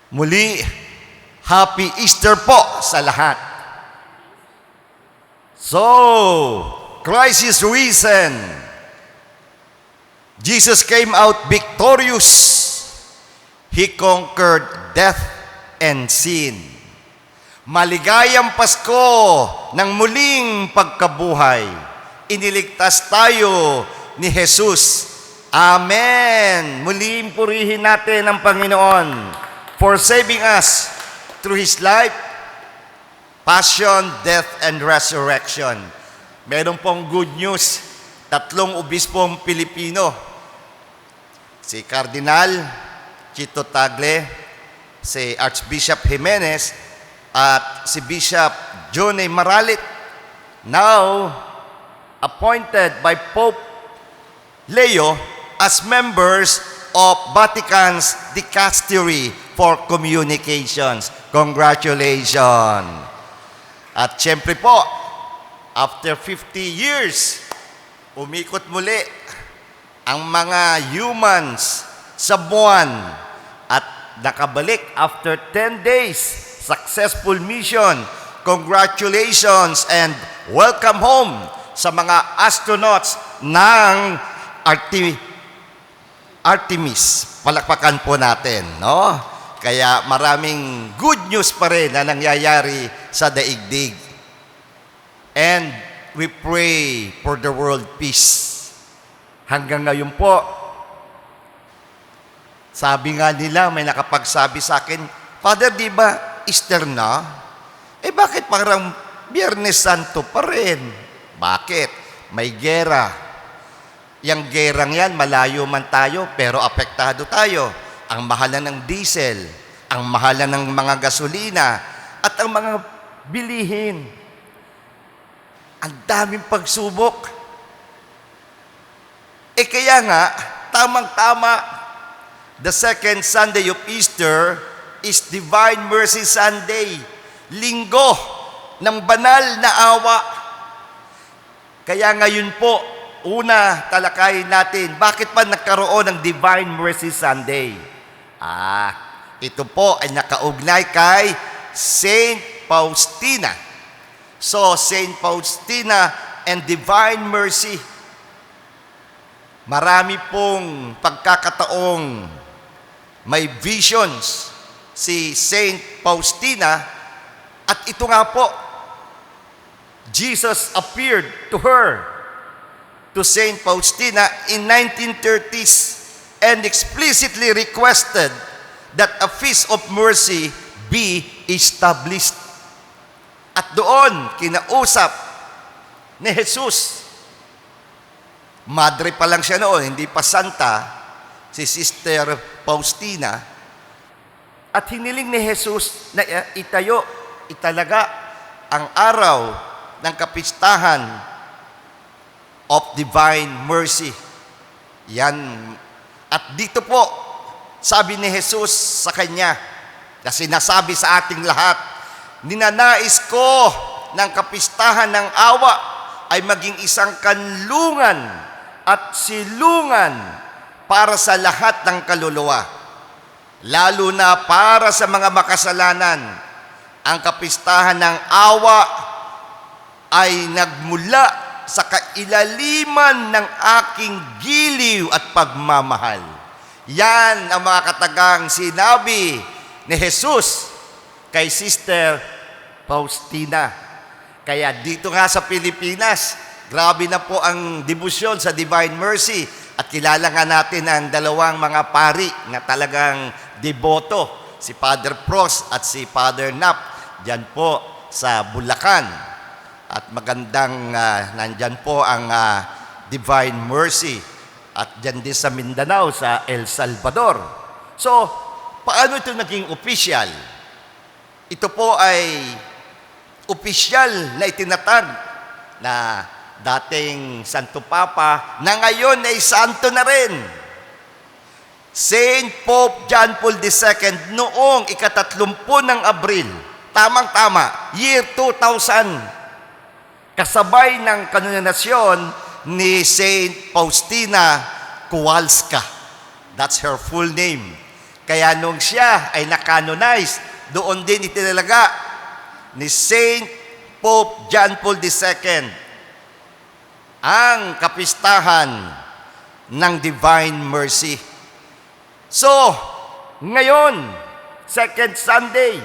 Muli, Happy Easter po sa lahat. So, Christ is risen. Jesus came out victorious. He conquered death and sin. Maligayang Pasko ng muling pagkabuhay. Iniligtas tayo ni Jesus. Amen. Muling purihin natin ang Panginoon for saving us through His life, passion, death, and resurrection. Meron pong good news. 3 obispong Pilipino. Si Cardinal Chito Tagle, si Archbishop Jimenez, at si Bishop John A. Maralit, now appointed by Pope Leo as members of Vatican's Dicastery for Communications. Congratulations! At syempre po, after 50 years, umikot muli ang mga humans sa buwan at nakabalik after 10 days. Successful mission. Congratulations and welcome home sa mga astronauts ng Artemis. Palakpakan po natin, no? Kaya maraming good news pa rin na nangyayari sa daigdig. And we pray for the world peace. Hanggang ngayon po, sabi nga nila, may nakapagsabi sa akin, Father, di ba Easter na? Bakit parang Biyernes Santo pa rin? Bakit? May gera. Yang gerang yan, malayo man tayo, pero apektado tayo. Ang mahalan ng diesel, ang mahalan ng mga gasolina, at ang mga bilihin. Ang daming pagsubok. Kaya nga, tamang-tama, the second Sunday of Easter is Divine Mercy Sunday. Linggo ng banal na awa. Kaya ngayon po, una, talakayin natin, bakit pa nagkaroon ng Divine Mercy Sunday? Ito po ay nakaugnay kay Saint Faustina. So, Saint Faustina and Divine Mercy. Marami pong pagkakataong may visions si Saint Faustina, at ito nga po, Jesus appeared to her, to Saint Faustina in 1930s and explicitly requested that a feast of mercy be established. At doon, kinausap ni Jesus. Madre pa lang siya noon, hindi pa santa, si Sister Faustina. At hiniling ni Jesus na italaga ang araw ng kapistahan of Divine Mercy. Yan. At dito po, sabi ni Jesus sa kanya, na sinasabi sa ating lahat, ninanais ko ng kapistahan ng awa ay maging isang kanlungan at silungan para sa lahat ng kaluluwa, lalo na para sa mga makasalanan. Ang kapistahan ng awa ay nagmula sa kailaliman ng aking giliw at pagmamahal. Yan ang mga katagang sinabi ni Jesus kay Sister Faustina. Kaya dito nga sa Pilipinas, grabe na po ang debosyon sa Divine Mercy. At kilala nga natin ang dalawang mga pari na talagang deboto, si Father Pros at si Father Nap, dyan po sa Bulacan. At magandang nandyan po ang Divine Mercy. At dyan din sa Mindanao, sa El Salvador. So, paano ito naging official? Ito po ay official na itinatag na dating Santo Papa na ngayon ay santo na rin. Saint Pope John Paul II noong ika-30 ng Abril, tamang-tama, year 2000, kasabay ng kanonasyon ni Saint Faustina Kowalska. That's her full name. Kaya nung siya ay nakanonize, doon din itinalaga ni Saint Pope John Paul II ang kapistahan ng Divine Mercy. So, ngayon, second Sunday,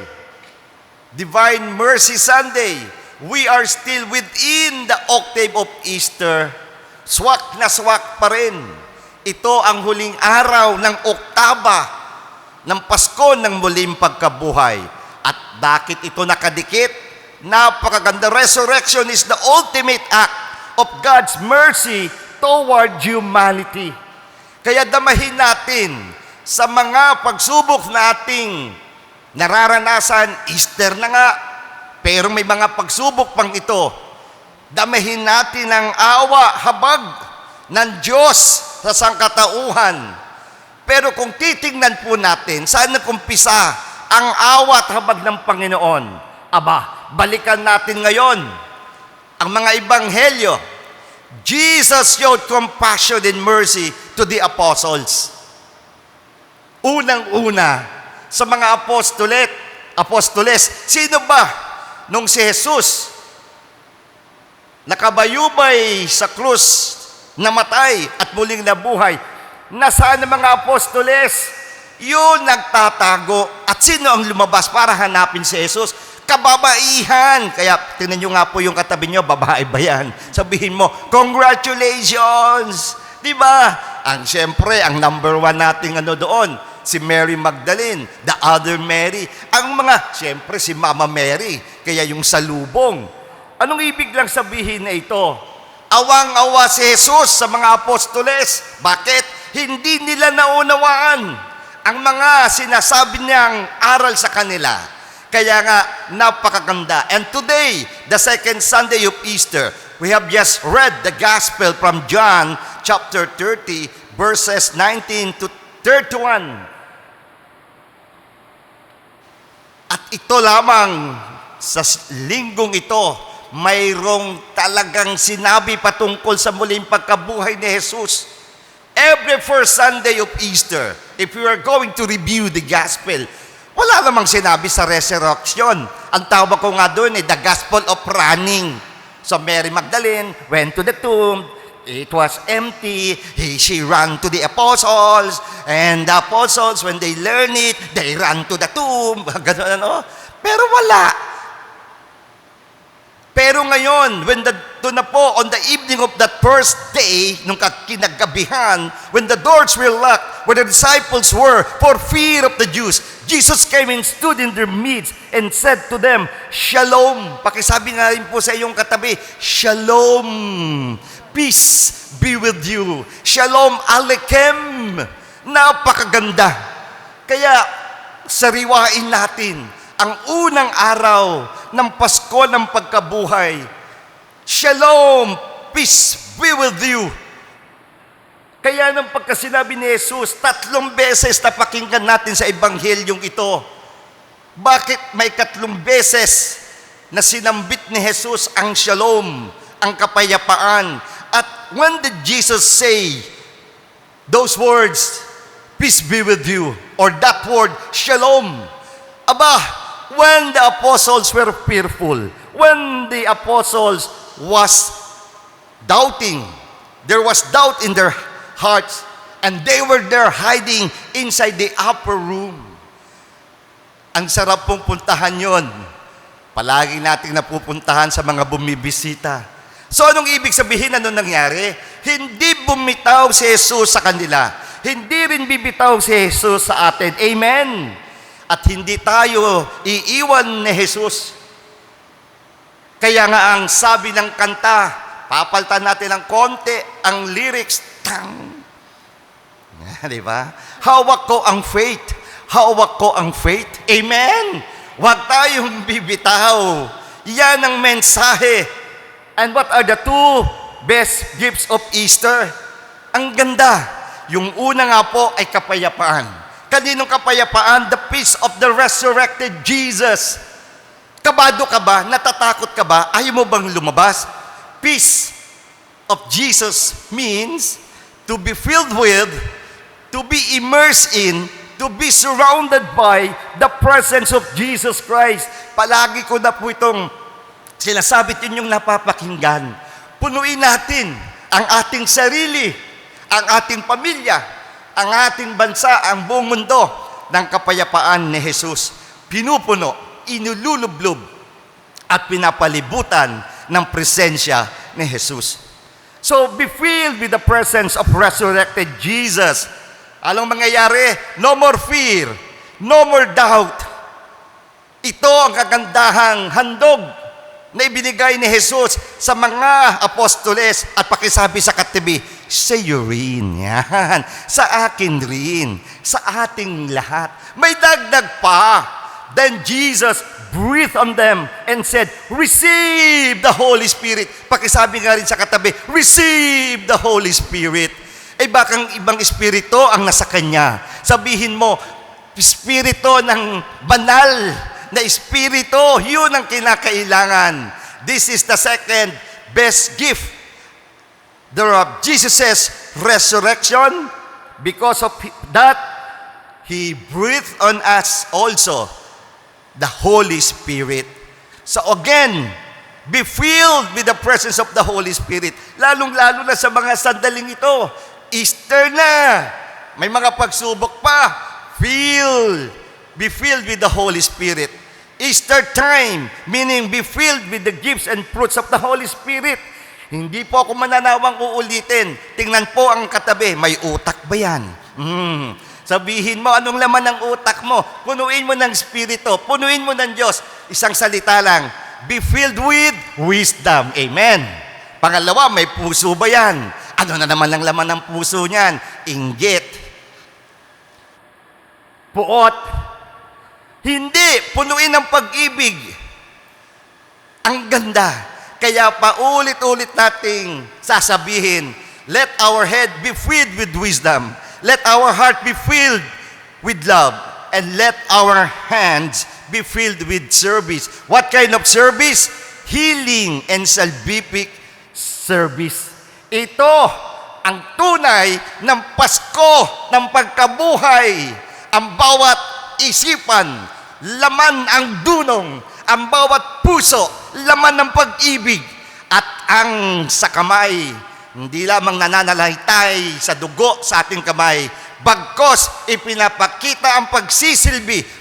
Divine Mercy Sunday, we are still within the octave of Easter. Swak na swak pa rin. Ito ang huling araw ng oktaba ng Pasko ng muling pagkabuhay. At bakit ito nakadikit? Napakaganda. Resurrection is the ultimate act of God's mercy toward humanity. Kaya damahin natin sa mga pagsubok na ating nararanasan. Easter na nga, pero may mga pagsubok pang ito. Damahin natin ang awa, habag ng Diyos sa sangkatauhan. Pero kung titingnan po natin, saan nagkumpisa ang awa at habag ng Panginoon? Aba, balikan natin ngayon ang mga ebanghelyo. Jesus showed compassion and mercy to the apostles. Unang-una, sa mga apostoles, sino ba nung si Jesus nakabayubay sa krus, namatay at muling nabuhay? Nasaan ang mga apostoles? Yun nagtatago. At sino ang lumabas para hanapin si Jesus? Kababaihan. Kaya tingnan nyo nga po yung katabi nyo, babae ba yan? Sabihin mo, congratulations! Diba? Siyempre, ang number one nating doon, si Mary Magdalene, the other Mary. Ang siyempre si Mama Mary, kaya yung salubong. Anong ibig lang sabihin na ito? Awang-awa si Jesus sa mga apostoles. Bakit? Hindi nila naunawaan ang mga sinasabi niyang aral sa kanila. Kaya nga, napakaganda. And today, the second Sunday of Easter, we have just read the Gospel from John chapter 30, verses 19 to 31. At ito lamang, sa linggong ito, mayroong talagang sinabi patungkol sa muling pagkabuhay ni Jesus. Every first Sunday of Easter, if we are going to review the Gospel, wala namang sinabi sa resurrection. Ang tawag ko nga doon the Gospel of running. So Mary Magdalene went to the tomb. It was empty. She ran to the apostles. And the apostles, when they learn it, they ran to the tomb. Ganun, Pero wala. Pero ngayon, doon na po, on the evening of that first day, nung kinagabihan, when the doors were locked, where the disciples were, for fear of the Jews, Jesus came and stood in their midst and said to them, Shalom. Pakisabi nga rin po sa iyong katabi, Shalom. Peace be with you. Shalom Aleichem. Napakaganda. Kaya, sariwain natin ang unang araw ng Pasko ng pagkabuhay. Shalom, peace be with you. Kaya nang pagkasinabi ni Jesus, 3 beses napakinggan natin sa ebanghelyong ito. Bakit may 3 beses na sinambit ni Jesus ang shalom, ang kapayapaan? At when did Jesus say those words, peace be with you, or that word, shalom? Aba, when the apostles were fearful, when the apostles was doubting, there was doubt in their hearts, and they were there hiding inside the upper room. Ang sarap pong puntahan yon. Palagi nating napupuntahan sa mga bumibisita. So anong ibig sabihin? Anong nangyari? Hindi bumitaw si Jesus sa kanila. Hindi rin bibitaw si Jesus sa atin. Amen? At hindi tayo iiwan ni Jesus. Kaya nga ang sabi ng kanta, papalitan natin ng konti ang lyrics. Tang! Di ba? Hawak ko ang faith. Hawak ko ang faith. Amen? Huwag tayong bibitaw. Yan ang mensahe. And what are the 2 best gifts of Easter? Ang ganda. Yung una nga po ay kapayapaan. Kaninong kapayapaan? The peace of the resurrected Jesus. Kabado ka ba? Natatakot ka ba? Ayaw mo bang lumabas? Peace of Jesus means to be filled with, to be immersed in, to to be surrounded by the presence of Jesus Christ. Palagi ko na po itong sinasabi inyong napapakinggan. Punuin natin ang ating sarili, ang ating pamilya, ang ating bansa, ang buong mundo ng kapayapaan ni Jesus. Pinupuno, inululublob, at pinapalibutan ng presensya ni Jesus. So, be filled with the presence of resurrected Jesus. Anong mangyayari? No more fear, no more doubt. Ito ang kagandahang handog na ibinigay ni Jesus sa mga apostoles at pakisabi sa katabi, sa iyo rin yan, sa akin rin, sa ating lahat. May dagdag pa. Then Jesus breathed on them and said, receive the Holy Spirit. Pakisabi nga rin sa katabi, receive the Holy Spirit. Eh bakang ibang espiritu ang nasa kanya? Sabihin mo, espiritu ng banal na espiritu, yun ang kinakailangan. This is the second best gift. There of Jesus' resurrection. Because of that, He breathed on us also the Holy Spirit. So again, be filled with the presence of the Holy Spirit. Lalong-lalo na sa mga sandaling ito. Easter na. May mga pagsubok pa. Be filled with the Holy Spirit. Easter time, meaning be filled with the gifts and fruits of the Holy Spirit. Hindi po ako mananawang uulitin. Tingnan po ang katabi, may utak ba yan? Sabihin mo, anong laman ng utak mo? Punuin mo ng Espiritu, punuin mo ng Diyos. Isang salita lang, be filled with wisdom. Amen. Pangalawa, may puso ba yan? Ano na naman ang laman ng puso niyan? Inggit. Puot. Hindi. Punuin ng pag-ibig. Ang ganda. Kaya paulit-ulit nating sasabihin, let our head be filled with wisdom. Let our heart be filled with love. And let our hands be filled with service. What kind of service? Healing and salvific service. Ito ang tunay ng Pasko ng pagkabuhay. Ang bawat isipan, laman ang dunong. Ang bawat puso, laman ng pag-ibig. At ang sa kamay, hindi lamang nananalaytay sa dugo sa ating kamay, bagkos ipinapakita ang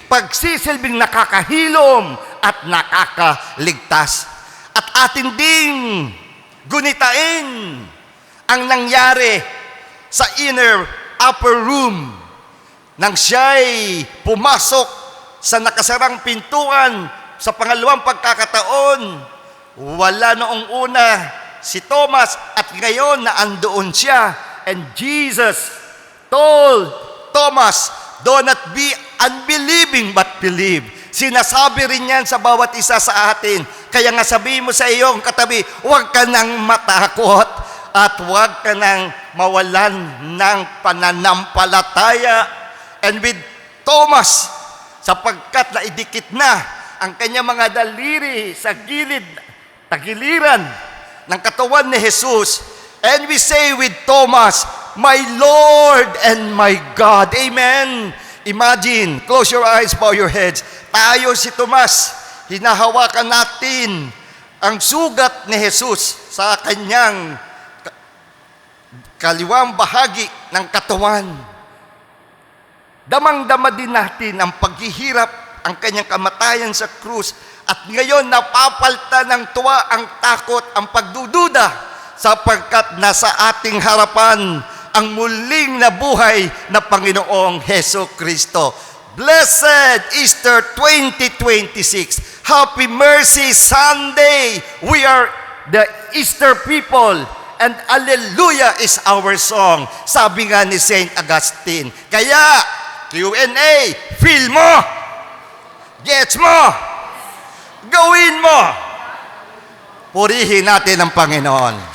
pagsisilbing nakakahilom at nakakaligtas. At atin ding gunitain ang nangyari sa upper room nang siya'y pumasok sa nakasarang pintuan sa pangalawang pagkakataon. Wala noong una si Thomas at ngayon na andoon siya. And Jesus told Thomas, do not be unbelieving but believe. Sinasabi rin yan sa bawat isa sa atin. Kaya nga sabihin mo sa iyong katabi, huwag ka nang matakot at huwag ka nang mawalan ng pananampalataya. And with Thomas, sapagkat naidikit na ang kanyang mga daliri sa tagiliran ng katawan ni Jesus, and we say with Thomas, my Lord and my God. Amen. Imagine, close your eyes, bow your heads. Tayo si Tomas, hinahawakan natin ang sugat ni Jesus sa kanyang kaliwang bahagi ng katawan. Damang-dama din natin ang paghihirap, ang kanyang kamatayan sa krus. At ngayon, napapalta ng tuwa ang takot, ang pagdududa, sapagkat nasa ating harapan ang muling nabuhay na Panginoong Heso Kristo. Blessed Easter 2026. Happy Mercy Sunday. We are the Easter people. And Alleluia is our song. Sabi nga ni Saint Augustine. Kaya, Q&A, feel mo, gets mo, gawin mo. Purihin natin ang Panginoon.